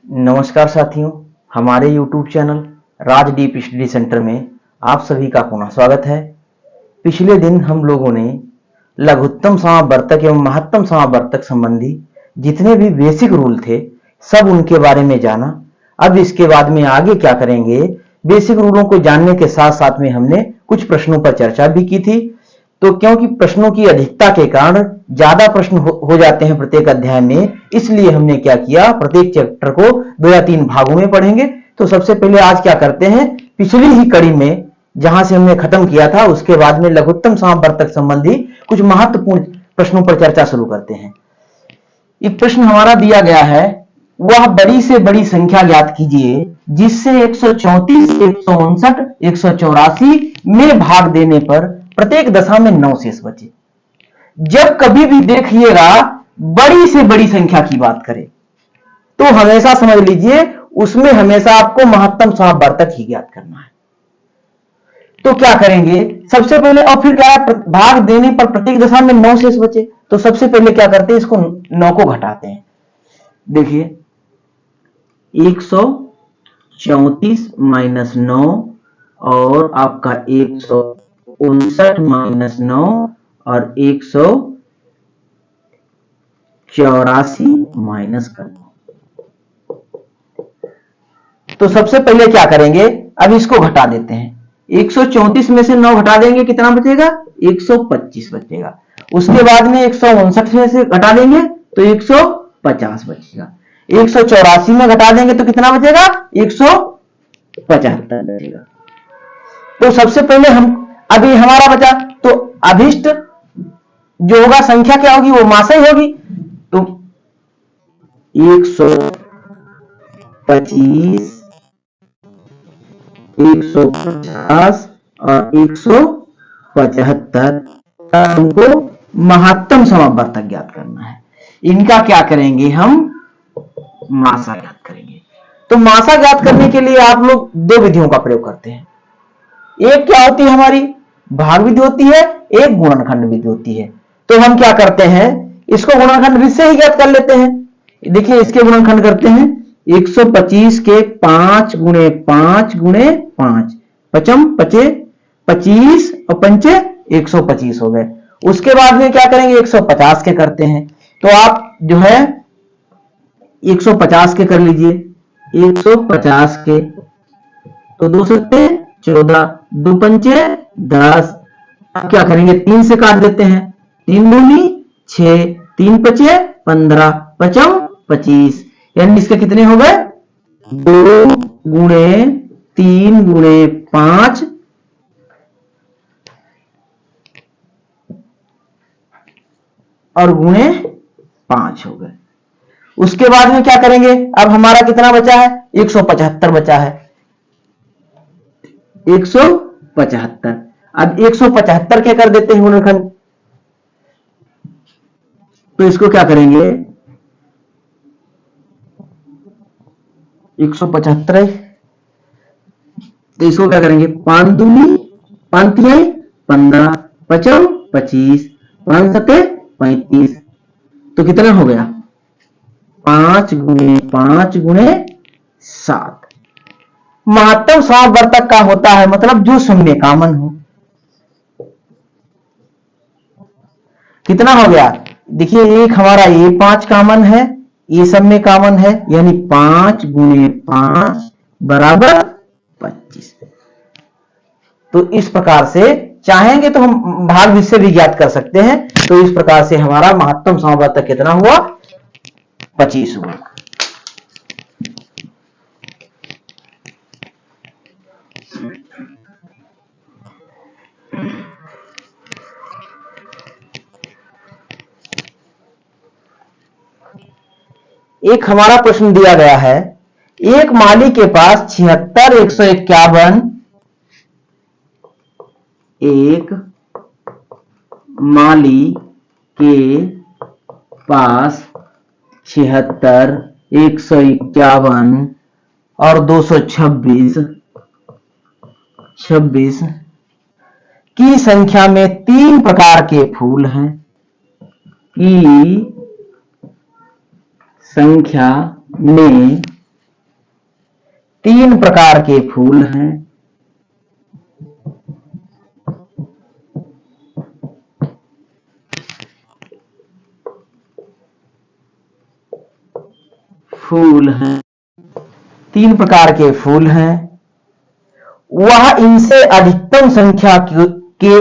नमस्कार साथियों, हमारे YouTube चैनल राज डीप स्टडी सेंटर में आप सभी का पुनः स्वागत है। पिछले दिन हम लोगों ने लघुत्तम समावर्तक एवं महत्तम समावर्तक संबंधी जितने भी बेसिक रूल थे सब उनके बारे में जाना। अब इसके बाद में आगे क्या करेंगे, बेसिक रूलों को जानने के साथ साथ में हमने कुछ प्रश्नों पर चर्चा भी की थी। तो क्योंकि प्रश्नों की अधिकता के कारण ज्यादा प्रश्न हो जाते हैं प्रत्येक अध्याय में, इसलिए हमने क्या किया, प्रत्येक चैप्टर को 2 या 3 भागों में पढ़ेंगे। तो सबसे पहले आज क्या करते हैं, पिछली ही कड़ी में जहां से हमने खत्म किया था उसके बाद में लघुत्तम समावर्तक संबंधी कुछ महत्वपूर्ण प्रश्नों पर चर्चा शुरू करते हैं। एक प्रश्न हमारा दिया गया है, वह बड़ी से बड़ी संख्या ज्ञात कीजिए जिससे 134, 159, 184 में भाग देने पर प्रत्येक दशा में 9 शेष बचे। जब कभी भी देखिएगा बड़ी से बड़ी संख्या की बात करें तो हमेशा समझ लीजिए उसमें हमेशा आपको महत्तम समावर्तक ही ज्ञात करना है। तो क्या करेंगे, सबसे पहले और फिर क्या, भाग देने पर प्रत्येक दशा में 9 शेष बचे। तो सबसे पहले क्या करते हैं, इसको 9 को घटाते हैं। देखिए 134 माइनस 9 और आपका 159 माइनस 9 और 184 माइनस कर दो। तो सबसे पहले क्या करेंगे, अब इसको घटा देते हैं। 134 में से 9 घटा देंगे, कितना बचेगा, 125 बचेगा। उसके बाद में 159 में से घटा देंगे तो 150 बचेगा। 184 में घटा देंगे तो कितना बचेगा, 175 बचेगा। तो सबसे पहले हम अभी हमारा बचा, तो अभिष्ट जो होगा संख्या क्या होगी, वो मासा ही होगी। तो 125, 150 और 175 हमको महत्तम समावर्तक ज्ञात करना है। इनका क्या करेंगे, हम मासा ज्ञात करेंगे। तो मासा ज्ञात करने के लिए आप लोग 2 विधियों का प्रयोग करते हैं। एक क्या होती है, हमारी भाग विधि होती है, एक गुणनखंड विधि होती है। तो हम क्या करते हैं, इसको गुणनखंड विधि से ही ज्ञात कर लेते हैं। देखिए इसके गुणनखंड करते हैं, 125 के 5 गुणे 5 गुणे 5, पचम पचे 25 और पंचे 125 हो गए। उसके बाद में क्या करेंगे, 150 के करते हैं। तो आप जो है 150 के कर लीजिए। 150 के तो 2 सत्ते 14, 2 पंचे 10। क्या करेंगे, 3 से काट देते हैं। 3 दूनी 6, 3 पचे 15, पचम 25, यानी इसके कितने हो गए, 2 गुणे 3 गुणे 5 और गुणे 5 हो गए। उसके बाद में क्या करेंगे, अब हमारा कितना बचा है, 175 बचा है। 175, अब 175 के कर देते हैं गुणनखंड। तो इसको क्या करेंगे, 175, तो इसको क्या करेंगे, 5 दूनी 5 तिहाई 15, पचम 25, 5 सत्ते 35। तो कितना हो गया, 5 गुणे 5 गुणे 7। महत्तम समावर्तक का होता है मतलब जो सब में कॉमन हो। कितना हो गया, देखिए एक हमारा ये 5 कॉमन है, ये सब में कॉमन है, यानी 5 गुणे 5 बराबर 25। तो इस प्रकार से चाहेंगे तो हम भाग विधि से भी ज्ञात कर सकते हैं। तो इस प्रकार से हमारा महत्तम समावर्तक कितना हुआ, 25 हुआ। एक हमारा प्रश्न दिया गया है, एक माली के पास 76, 151, एक माली के पास 76, 151 और 226 की संख्या में 3 प्रकार के फूल हैं। की संख्या में तीन प्रकार के फूल हैं। तीन प्रकार के फूल हैं। वह इनसे अधिकतम संख्या के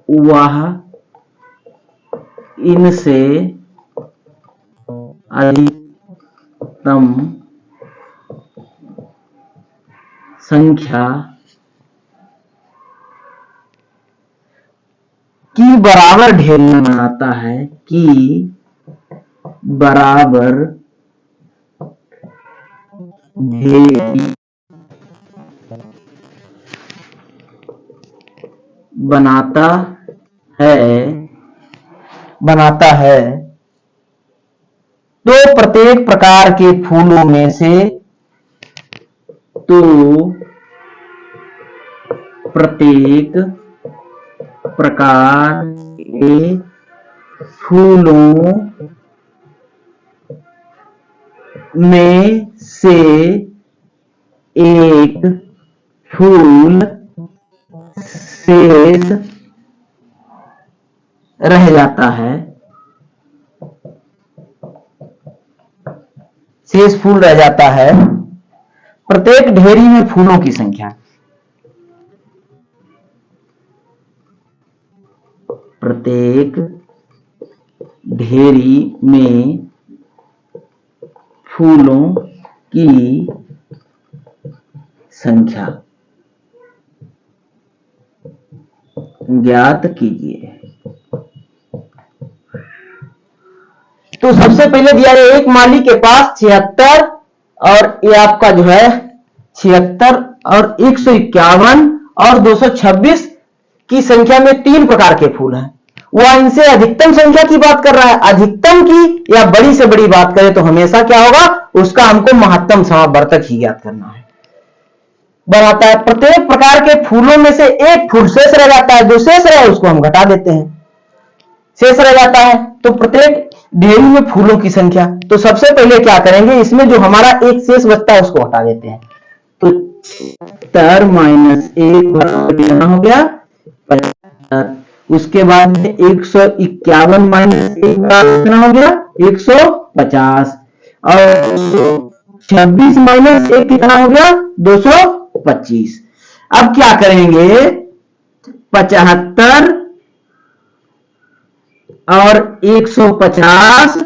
वह इनसे अधिकतम संख्या की बराबर ढेरियां बनाता है, की बराबर ढेरी बनाता है। तो प्रत्येक प्रकार के फूलों में से प्रत्येक प्रकार के फूलों में से एक फूल शेष रह जाता है। शेष फूल रह जाता है। प्रत्येक ढेरी में फूलों की संख्या, प्रत्येक ढेरी में फूलों की संख्या ज्ञात कीजिए। तो सबसे पहले दिया है एक माली के पास 76 और ये आपका जो है 76 और 151 और 226 की संख्या में तीन प्रकार के फूल हैं। वह इनसे अधिकतम संख्या की बात कर रहा है। अधिकतम की या बड़ी से बड़ी बात करें तो हमेशा क्या होगा, उसका हमको महत्तम समावर्तक ही ज्ञात करना है। बनाता है प्रत्येक प्रकार के फूलों में से एक फूल शेष रह जाता है। जो शेष रहे उसको हम घटा देते हैं, शेष रह जाता है। तो प्रत्येक ढेरी में फूलों की संख्या, तो सबसे पहले क्या करेंगे, इसमें जो हमारा एक शेष बचता है उसको हटा देते हैं। तो 76 माइनस 1 हो गया 75। उसके बाद में 151 माइनस 1 कितना हो गया 150 और 26 माइनस 1 कितना हो गया 225। अब क्या करेंगे 75 और 150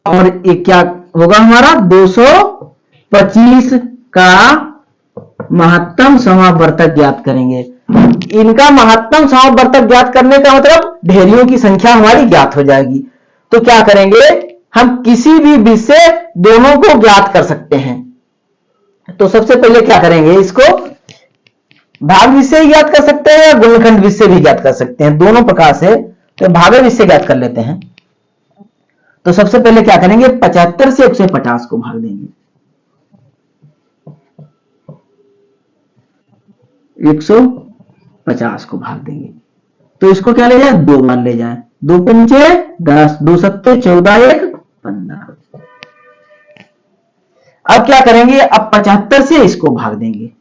और एक क्या होगा हमारा 225 का महत्तम समावर्तक ज्ञात करेंगे। इनका महत्तम समावर्तक ज्ञात करने का मतलब ढेरियों की संख्या हमारी ज्ञात हो जाएगी। तो क्या करेंगे, हम किसी भी विधि से दोनों को ज्ञात कर सकते हैं। तो सबसे पहले क्या करेंगे, इसको भाग विधि से ज्ञात कर सकते हैं या गुणनखंड विधि से भी ज्ञात कर सकते हैं, दोनों प्रकार से। तो भाग विधि से ज्ञात कर लेते हैं। तो सबसे पहले क्या करेंगे 75 से 150 को भाग देंगे, 150 को भाग देंगे। तो इसको क्या ले जाए 2 बार ले जाए, 2 पंचे 10, 2 सत्ते 14, 1 15। अब क्या करेंगे, अब 75 से इसको भाग देंगे,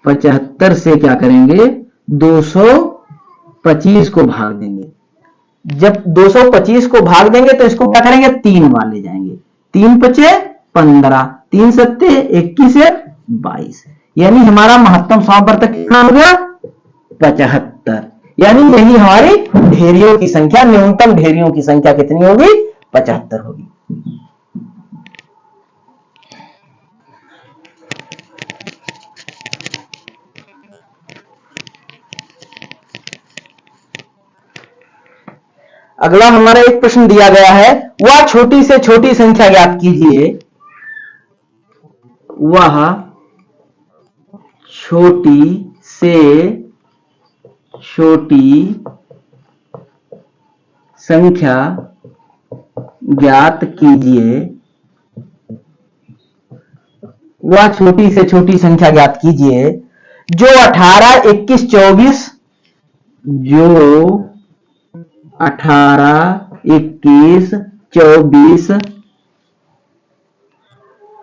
पचहत्तर से क्या करेंगे 225 को भाग देंगे। जब 225 को भाग देंगे तो इसको क्या करेंगे 3 बार ले जाएंगे, 3 पचे 15, 3 सत्ते 21 से 22। यानी हमारा महत्तम समावर्तक कितना हो गया 75। यानी यही हमारी ढेरियों की संख्या, न्यूनतम ढेरियों की संख्या कितनी होगी 75 होगी। अगला हमारा एक प्रश्न दिया गया है, वह छोटी से छोटी संख्या ज्ञात कीजिए। वह छोटी से छोटी संख्या ज्ञात कीजिए। वह छोटी से छोटी संख्या ज्ञात कीजिए जो 18, 21, 24 जो 18, 21, 24,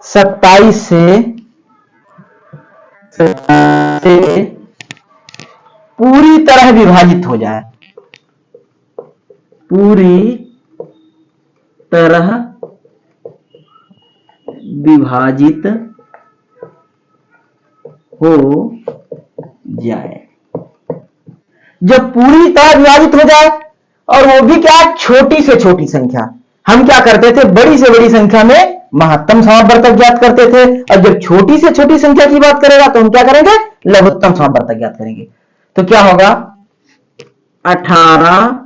27 से पूरी तरह विभाजित हो जाए, पूरी तरह विभाजित हो जाए। जब पूरी तरह विभाजित हो जाए, और वो भी क्या, छोटी से छोटी संख्या। हम क्या करते थे, बड़ी से बड़ी संख्या में महत्तम समावर्तक ज्ञात करते थे, और जब छोटी से छोटी संख्या की बात करेगा तो हम क्या करेंगे, लघुत्तम समावर्तक ज्ञात करेंगे। तो क्या होगा, 18,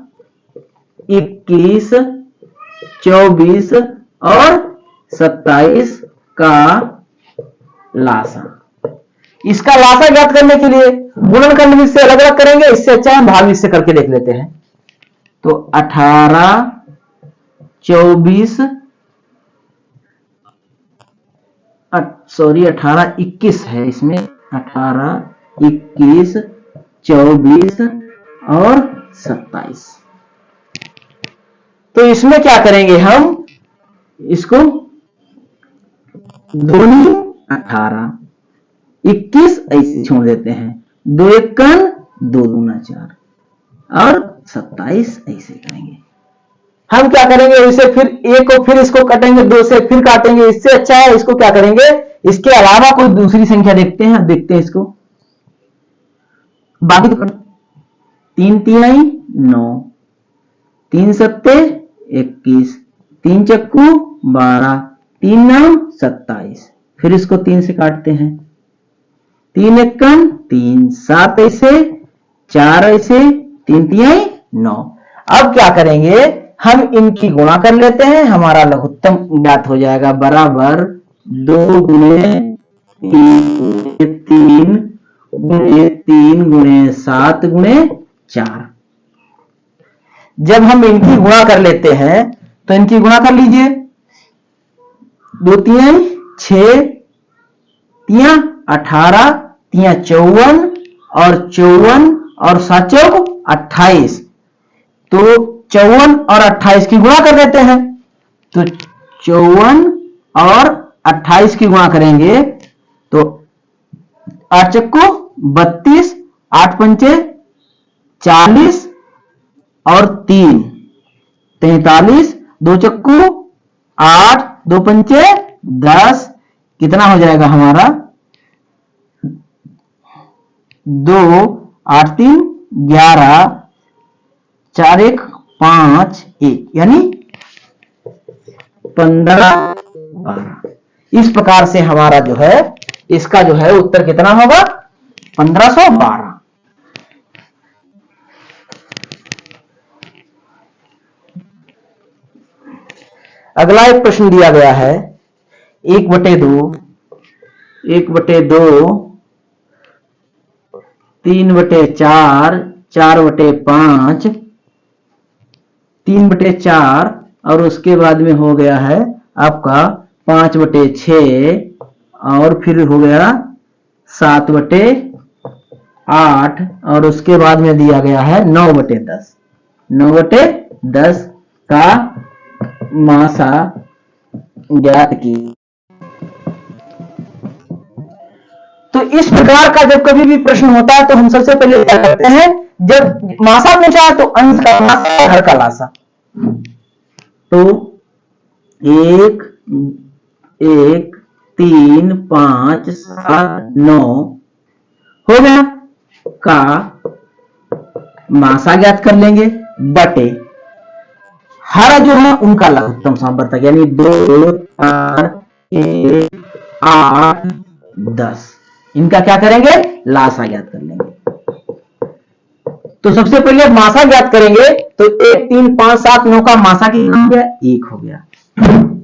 21, 24 और 27 का लासा। इसका लासा ज्ञात करने के लिए गुणनखंड इससे अलग अलग करेंगे, इससे अच्छा हम भाग इससे करके देख लेते हैं। तो 18, 24, 21 है इसमें, 18, 21, 24 और 27। तो इसमें क्या करेंगे हम, इसको दूनी 18, 21 ऐसे छोड़ देते हैं, 2 एकन 2 दूना 4 और 27 ऐसे करेंगे। हम क्या करेंगे, इसे फिर एक को फिर इसको काटेंगे, 2 से फिर काटेंगे। इससे अच्छा है इसको क्या करेंगे, इसके अलावा कोई दूसरी संख्या देखते हैं, देखते हैं इसको। बाकी तो 3 तिहाई 9, 3 सत्ते 21, 3 चक्कू 12, 3 9 27। फिर इसको 3 से काटते हैं, 3 एकन 3, 7 ऐसे, 4 ऐसे, 3 तिहाई 9। अब क्या करेंगे, हम इनकी गुणा कर लेते हैं, हमारा लघुत्तम ज्ञात हो जाएगा, बराबर 2 गुणे 3 गुणे 3 गुणे 7 गुणे 4। जब हम इनकी गुणा कर लेते हैं तो इनकी गुणा कर लीजिए, 2 तिहाई 6, तिया 18, तिया 54 और 7 चौक 28। तो 54 और 28 की गुणा कर देते हैं। तो 54 और 28 की गुणा करेंगे तो 8 चक्को 32, 8 पंचे 40 और 3 43, 2 चक्कू 8, 2 पंचे 10। कितना हो जाएगा हमारा, 2, 8 3 11, 4 1 5 1, यानी 15 12। इस प्रकार से हमारा जो है, इसका जो है उत्तर कितना होगा, 1512। अगला एक प्रश्न दिया गया है, 1/2, 1/2, 3/4, 4/5, 3/4 और उसके बाद में हो गया है आपका 5/6 और फिर हो गया 7/8 और उसके बाद में दिया गया है 9/10। 9/10 का मासा ज्ञात की। तो इस प्रकार का जब कभी भी प्रश्न होता है तो हम सबसे पहले क्या करते हैं, जब मासा पूछा है तो अंश का मासा, हर का लासा। तो 1 1 3 5 7 9 हो गया का मासा ज्ञात कर लेंगे, बटे हर जो है उनका लघुत्तम समावर्तक, यानी 2 4 1 8 10। इनका क्या करेंगे, लासा ज्ञात कर लेंगे। तो सबसे पहले मासा ज्ञात करेंगे, तो 1 3 5 7 9 का मासा कितना हो गया, 1 हो गया।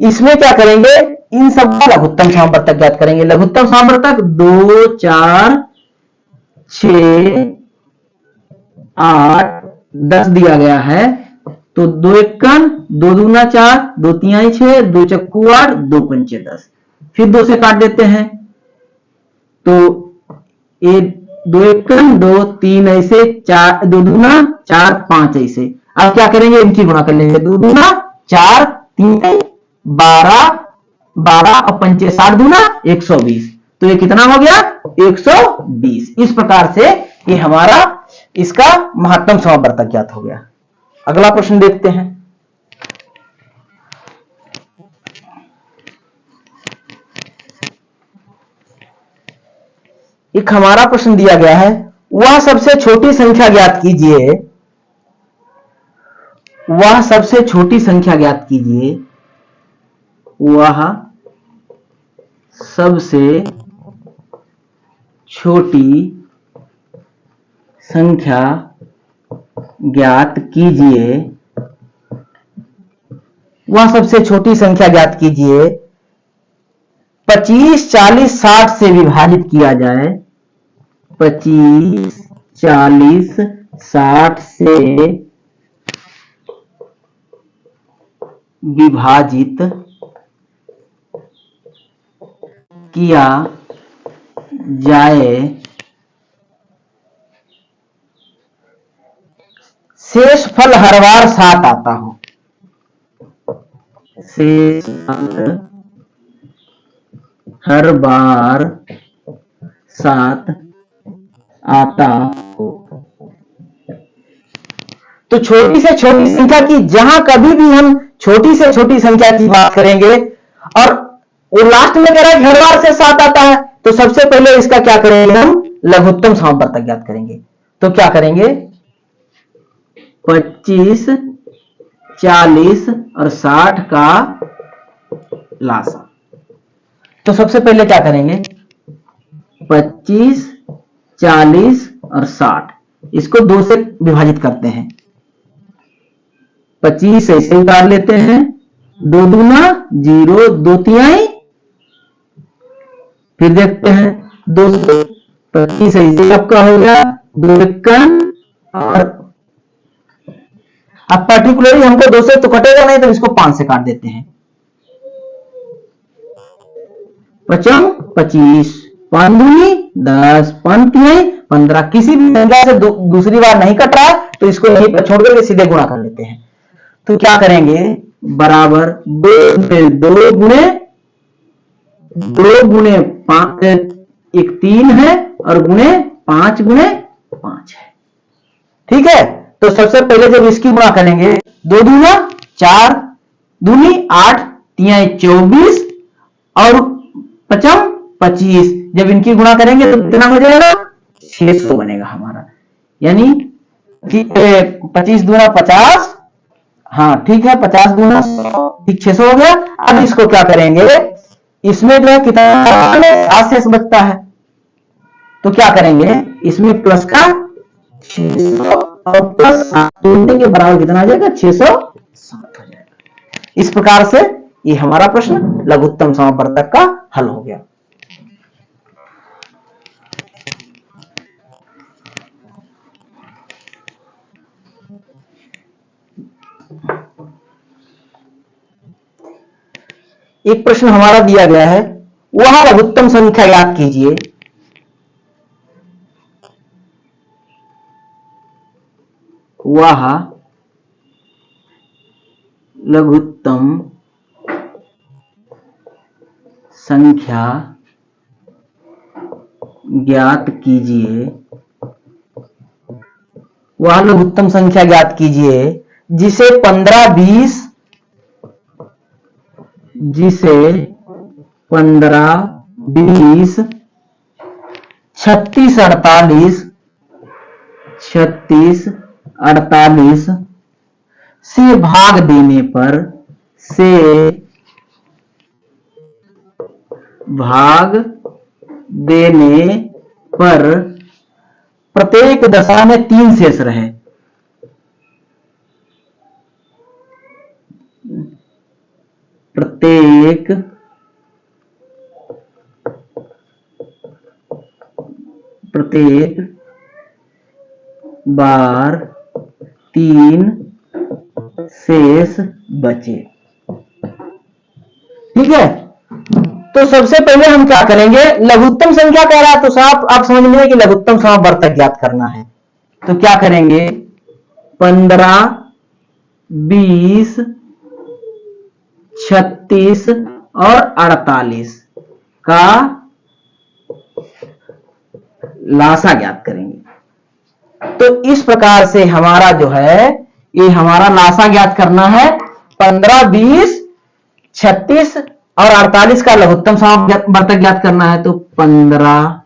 इसमें क्या करेंगे, इन सब का लघुत्तम समावर्तक ज्ञात करेंगे। लघुत्तम समावर्तक 2 4 6 8 10 दिया गया है। तो 2 एकन 2 दूना 4, 2 तिहाई 6, 2 चक्कू 8, 2 पंचे 10। फिर 2 से काट देते हैं, तो ये दो एक दो, तीन ऐसे, चार दो दूना चार, पांच ऐसे। अब क्या करेंगे, इनकी गुणा कर लेंगे। दो दूना चार, तीन 12, 12 और पंचे 60 दूना 120। तो ये कितना हो गया, 120। इस प्रकार से ये हमारा इसका महत्तम समावर्तक ज्ञात हो गया। अगला प्रश्न देखते हैं। एक हमारा प्रश्न दिया गया है, वह सबसे छोटी संख्या ज्ञात कीजिए, वह सबसे छोटी संख्या ज्ञात कीजिए, वह सबसे छोटी संख्या ज्ञात कीजिए, वह सबसे छोटी संख्या ज्ञात कीजिए 25, 40, 60 से विभाजित किया जाए। 25, 40, 60 से विभाजित किया जाए, शेष फल हर बार 7 आता हो। शेष फल हर बार 7 आता हो। तो छोटी से छोटी संख्या की, जहां कभी भी हम छोटी से छोटी संख्या की बात करेंगे और वो लास्ट में कह रहा है हर बार से 7 आता है, तो सबसे पहले इसका क्या करेंगे, हम लघुत्तम समावर्तक ज्ञात करेंगे। तो क्या करेंगे, 25, 40 और 60 का लासा। तो सबसे पहले क्या करेंगे, 25, 40 और 60, इसको 2 से विभाजित करते हैं। 25 ऐसे उतार लेते हैं, 2 दूना 0, 2 तिहाई, फिर देखते हैं 2, 25 ऐसे आपका हो गया, 2 इक्कन, और अब पर्टिकुलरली हमको 2 से तो कटेगा नहीं, तो इसको 5 से काट देते हैं। 55, 25, 5 दूनी 10, 5 तिहाई 15। किसी भी संख्या से दूसरी बार नहीं कट रहा है, तो इसको यहीं पर छोड़ करके सीधे गुणा कर लेते हैं। तो क्या करेंगे, बराबर 2 गुणे 5, एक 3 है, और गुणे 5 गुणे 5 है। ठीक है, तो सबसे पहले जब इसकी गुणा करेंगे, 2 दूना 4, दूनी 8, तिहाई 24 और 55, 25। जब इनकी गुणा करेंगे तो कितना हो जाएगा, 600 बनेगा हमारा। यानी 25 दूना 50, हाँ ठीक है, 50 दूना 600 हो गया। अब इसको क्या करेंगे, इसमें जो है कितना शेष बचता है, तो क्या करेंगे, इसमें प्लस का 600 और प्लस 7 जोड़ने के बराबर कितना आ जाएगा, 607 हो जाएगा। इस प्रकार से ये हमारा प्रश्न लघुत्तम समावर्तक का हल हो गया। एक प्रश्न हमारा दिया गया है, वह लघुत्तम संख्या ज्ञात कीजिए, वह लघुत्तम संख्या ज्ञात कीजिए, वह लघुत्तम संख्या ज्ञात कीजिए जिसे 15, 20, जिसे 15, 20, 36, 48, 36, 48 से भाग देने पर, से भाग देने पर प्रत्येक दशा में 3 शेष रहे। प्रत्येक बार 3 शेष बचे। ठीक है, तो सबसे पहले हम क्या करेंगे, लघुत्तम संख्या कह रहा है तो साहब आप समझ लीजिए कि लघुत्तम समावर्तक ज्ञात करना है। तो क्या करेंगे, 15, 20, 36 और 48 का लासा ज्ञात करेंगे। तो इस प्रकार से हमारा जो है ये हमारा लासा ज्ञात करना है। 15, 20, 36 और 48 का लघुत्तम समावर्तक ज्ञात करना है। तो 15,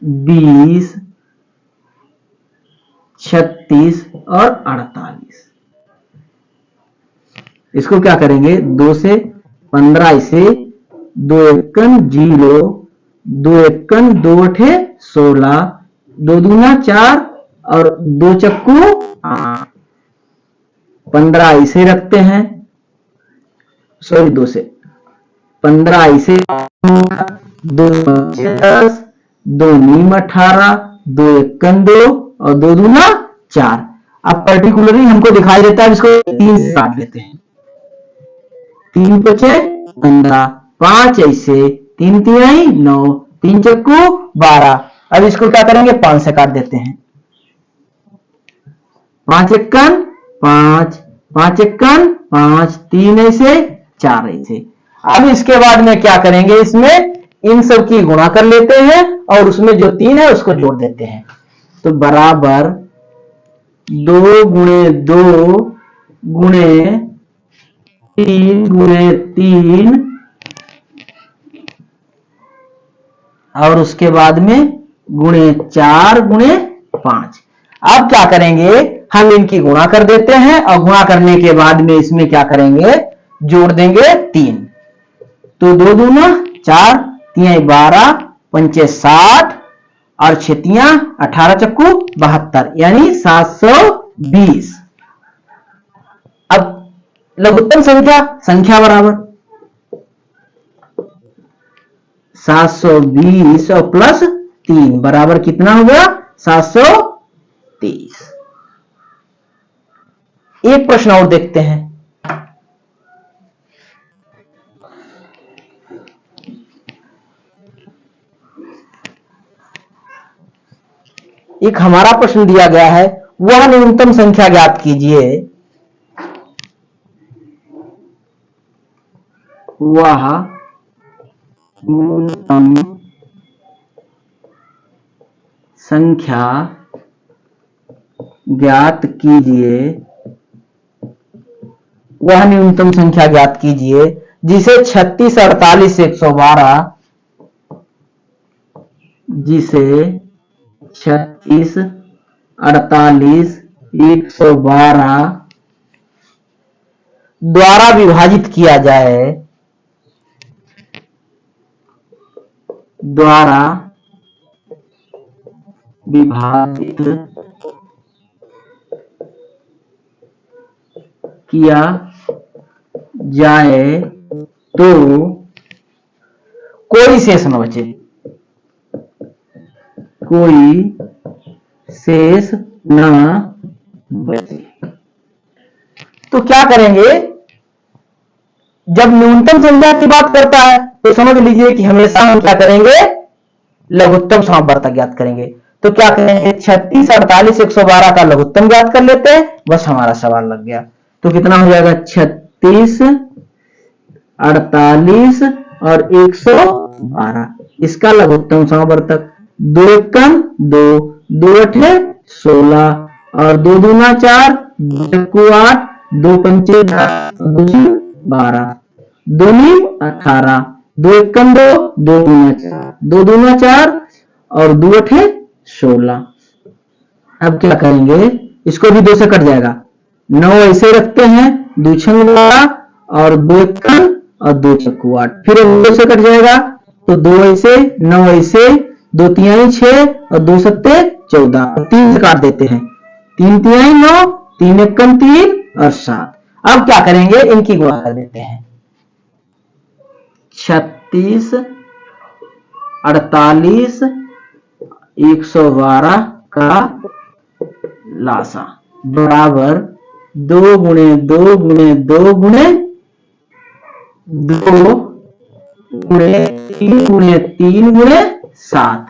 20, 36 और 48 इसको क्या करेंगे, 2 से 15 इसे 2 एकन 0, 2 एकन 2 अठे 16, 2 दूना 4 और 2 चक्कू 8। 15 इसे रखते हैं, सॉरी 2 से 15 इसे 2 10, 2 नीम 18, 2 एकन 2 और 2 दूना 4। अब पर्टिकुलरली हमको दिखाई देता है, इसको 3 से काट लेते हैं। 3 पचे 15, 5 ऐसे 3 तिहाई 9, 3 चक्कू 12। अब इसको क्या करेंगे, 5 से काट देते हैं। 5 एकन 5, 5 एकन 5, 3 ऐसे 4 ऐसे। अब इसके बाद में क्या करेंगे, इसमें इन सब की गुणा कर लेते हैं और उसमें जो 3 है उसको जोड़ देते हैं। तो बराबर 2 गुणे 2 गुणे 3 गुणे 3 और उसके बाद में गुणे 4 गुणे 5। अब क्या करेंगे, हम इनकी गुणा कर देते हैं और गुणा करने के बाद में इसमें क्या करेंगे, जोड़ देंगे 3। तो 2 दूना 4, 3 12, 5 60 और 6 18 चक्कू 72 यानी 720। अब लघुत्तम संख्या बराबर 720 और प्लस 3 बराबर कितना हो गया, 723। एक प्रश्न और देखते हैं। एक हमारा प्रश्न दिया गया है, वह न्यूनतम संख्या ज्ञात कीजिए, वह न्यूनतम संख्या ज्ञात कीजिए, वह न्यूनतम संख्या ज्ञात कीजिए जिसे 36, 48, 112, जिसे 36, 48, 112 द्वारा विभाजित किया जाए, द्वारा विभाजित किया जाए तो कोई शेष न बचे, कोई शेष न बचे। तो क्या करेंगे, जब न्यूनतम संख्या की बात करता है तो समझ लीजिए कि हमेशा हम क्या करेंगे, लघुत्तम समावर्तक ज्ञात करेंगे। तो क्या करेंगे, 36, 48, 112 का लघुत्तम ज्ञात कर लेते हैं, बस हमारा सवाल लग गया। तो कितना हो जाएगा, 36, 48 और 112 इसका लघुत्तम समावर्तक 2 एकम 2, 2 अठे 16 और 2 दूना 4, 2 चक्कू 8, 2 पंचे 12, 2 नीम 18, 2 एकम 2, 2 दूना 4, 2 दूना 4 और 2 अठे 16। अब क्या करेंगे, इसको भी 2 से कट जाएगा, 9 ऐसे रखते हैं, 2 छंग 12 और 2 एकम और 2 चक्कू 8, फिर 2 से कट जाएगा तो 2 ऐसे 9 ऐसे, 2 तिहाई 6 और 2 सत्ते 14, 3 से काट देते हैं, 3 तिहाई 9, 3 एकम 3 और 7। अब क्या करेंगे, इनकी गुणा कर देते हैं। 36, 48, 112 का लासा बराबर 2 गुणे 2 गुणे 2 गुणे 2 गुणे 3 गुणे 3 गुणे 7।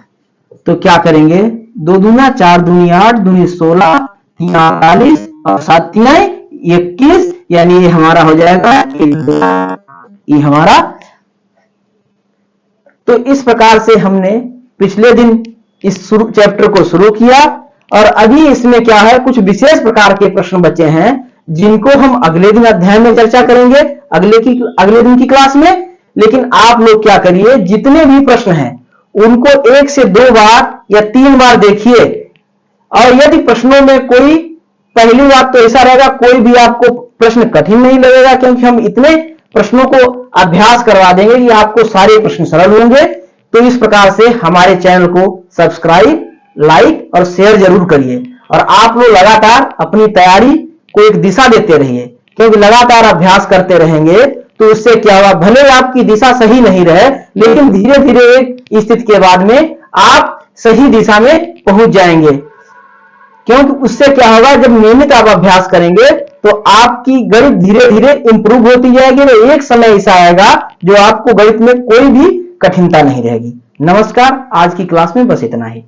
तो क्या करेंगे, 2 दूना 4 दूनी 8 दूनी 16 3 48 और 7 3 21, यानी ये हमारा हो जाएगा ये हमारा। तो इस प्रकार से हमने पिछले दिन इस चैप्टर को शुरू किया और अभी इसमें क्या है, कुछ विशेष प्रकार के प्रश्न बचे हैं जिनको हम अगले दिन अध्याय में चर्चा करेंगे, अगले दिन की क्लास में। लेकिन आप लोग क्या करिए, जितने भी प्रश्न हैं उनको 1 से 2 बार या 3 बार देखिए। और यदि प्रश्नों में कोई, पहली बात तो ऐसा रहेगा, कोई भी आपको प्रश्न कठिन नहीं लगेगा, क्योंकि हम इतने प्रश्नों को अभ्यास करवा देंगे कि आपको सारे प्रश्न सरल होंगे। तो इस प्रकार से हमारे चैनल को सब्सक्राइब, लाइक और शेयर जरूर करिए। और आप लोग लगातार अपनी तैयारी को एक दिशा देते रहिए, क्योंकि लगातार अभ्यास करते रहेंगे तो उससे क्या होगा, भले आपकी दिशा सही नहीं रहे, लेकिन धीरे धीरे एक स्थिति के बाद में आप सही दिशा में पहुंच जाएंगे। क्योंकि उससे क्या होगा, जब नियमित आप अभ्यास करेंगे तो आपकी गणित धीरे धीरे इंप्रूव होती जाएगी। तो एक समय ऐसा आएगा जो आपको गणित में कोई भी कठिनता नहीं रहेगी। नमस्कार, आज की क्लास में बस इतना ही।